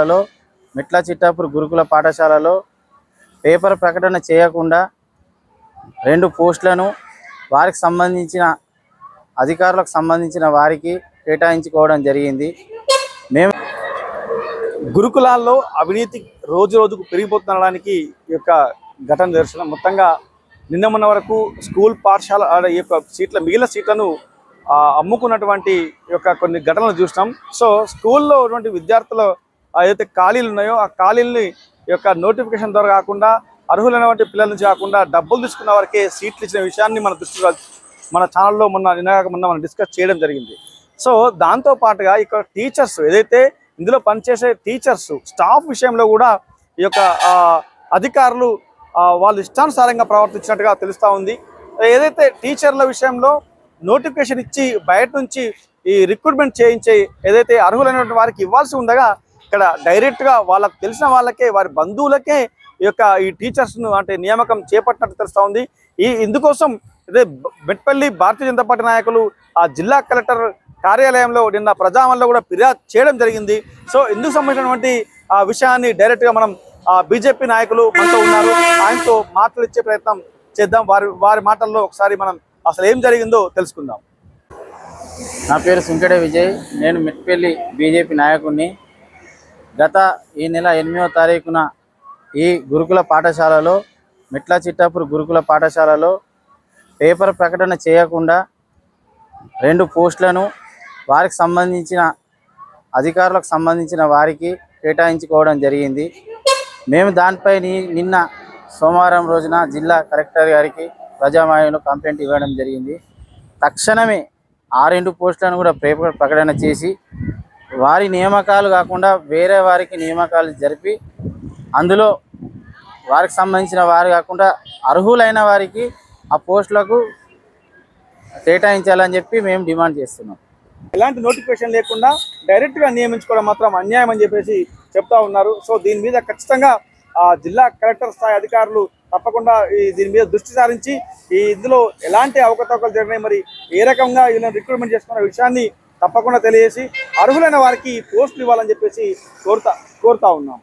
పాఠశాలలో మెట్ల చిట్టాపూర్ గురుకుల పాఠశాలలో పేపర్ ప్రకటన చేయకుండా 2 పోస్టులను వారికి సంబంధించిన అధికారులకు సంబంధించిన వారికి కేటాయించుకోవడం జరిగింది. మేము గురుకులాల్లో అవినీతి రోజు రోజుకు పెరిగిపోతుండడానికి ఈ యొక్క ఘటన దర్శనం. మొత్తంగా నిన్న మొన్న వరకు స్కూల్ పాఠశాల ఈ యొక్క మిగిలిన సీట్లను అమ్ముకున్నటువంటి యొక్క కొన్ని ఘటనలు చూసినాం. సో స్కూల్లో ఉన్నటువంటి విద్యార్థులు ఏదైతే ఖాళీలు ఉన్నాయో ఆ ఖాళీలని ఈ యొక్క నోటిఫికేషన్ ద్వారా కాకుండా అర్హులైనటువంటి పిల్లల నుంచి కాకుండా డబ్బులు తీసుకున్న వారికే సీట్లు ఇచ్చిన విషయాన్ని మన ఛానల్లో మొన్న మనం డిస్కస్ చేయడం జరిగింది. సో దాంతోపాటుగా ఇక్కడ టీచర్స్ ఏదైతే ఇందులో పనిచేసే టీచర్స్ స్టాఫ్ విషయంలో కూడా ఈ యొక్క అధికారులు వాళ్ళు ఇష్టానుసారంగా ప్రవర్తించినట్టుగా తెలుస్తూ ఉంది. ఏదైతే టీచర్ల విషయంలో నోటిఫికేషన్ ఇచ్చి బయట నుంచి ఈ రిక్రూట్మెంట్ చేయించే ఏదైతే అర్హులైనటువంటి వారికి ఇవ్వాల్సి ఉండగా ఇక్కడ డైరెక్ట్గా వాళ్ళకు తెలిసిన వాళ్ళకే వారి బంధువులకే ఈ టీచర్స్ను అంటే నియామకం చేపట్టినట్టు తెలుస్తూ ఉంది. ఇందుకోసం అదే మెట్పల్లి భారతీయ జనతా పార్టీ నాయకులు ఆ జిల్లా కలెక్టర్ కార్యాలయంలో నిన్న ప్రజావాణిలో కూడా ఫిర్యాదు చేయడం జరిగింది. సో ఇందుకు సంబంధించినటువంటి ఆ విషయాన్ని డైరెక్ట్గా మనం బీజేపీ నాయకులు మనతో ఉన్నారు, ఆయనతో మాటలు ఇచ్చే ప్రయత్నం చేద్దాం. వారి మాటల్లో ఒకసారి మనం అసలు ఏం జరిగిందో తెలుసుకుందాం. నా పేరు సుంకెడ విజయ్, నేను మెట్పల్లి బీజేపీ నాయకుడిని. గత ఈ నెల 8వ తారీఖున ఈ గురుకుల పాఠశాలలో మెట్ల చిట్టాపూర్ గురుకుల పాఠశాలలో పేపర్ ప్రకటన చేయకుండా 2 పోస్టులను వారికి సంబంధించిన అధికారులకు సంబంధించిన వారికి కేటాయించుకోవడం జరిగింది. మేము దానిపై నిన్న సోమవారం రోజున జిల్లా కలెక్టర్ గారికి ప్రజావాణిలో కంప్లైంట్ ఇవ్వడం జరిగింది. తక్షణమే ఆ 2 పోస్టులను కూడా పేపర్ ప్రకటన చేసి వారి నియామకాలు కాకుండా వేరే వారికి నియామకాలు జరిపి అందులో వారికి సంబంధించిన వారు కాకుండా అర్హులైన వారికి ఆ పోస్టులకు కేటాయించాలని చెప్పి మేము డిమాండ్ చేస్తున్నాం. ఎలాంటి నోటిఫికేషన్ లేకుండా డైరెక్ట్గా నియమించుకోవడం మాత్రం అన్యాయం అని చెప్పేసి చెప్తా ఉన్నారు. సో దీని మీద ఖచ్చితంగా జిల్లా కలెక్టర్ స్థాయి అధికారులు తప్పకుండా దీని మీద దృష్టి సారించి ఇందులో ఎలాంటి అవకతవకలు జరిగినాయి, మరి ఏ రకంగా వీళ్ళని రిక్రూట్మెంట్ చేసుకున్న విషయాన్ని తప్పకుండా తెలియజేసి అర్హులైన వారికి పోస్టులు ఇవ్వాలని చెప్పేసి కోరుతా ఉన్నాం.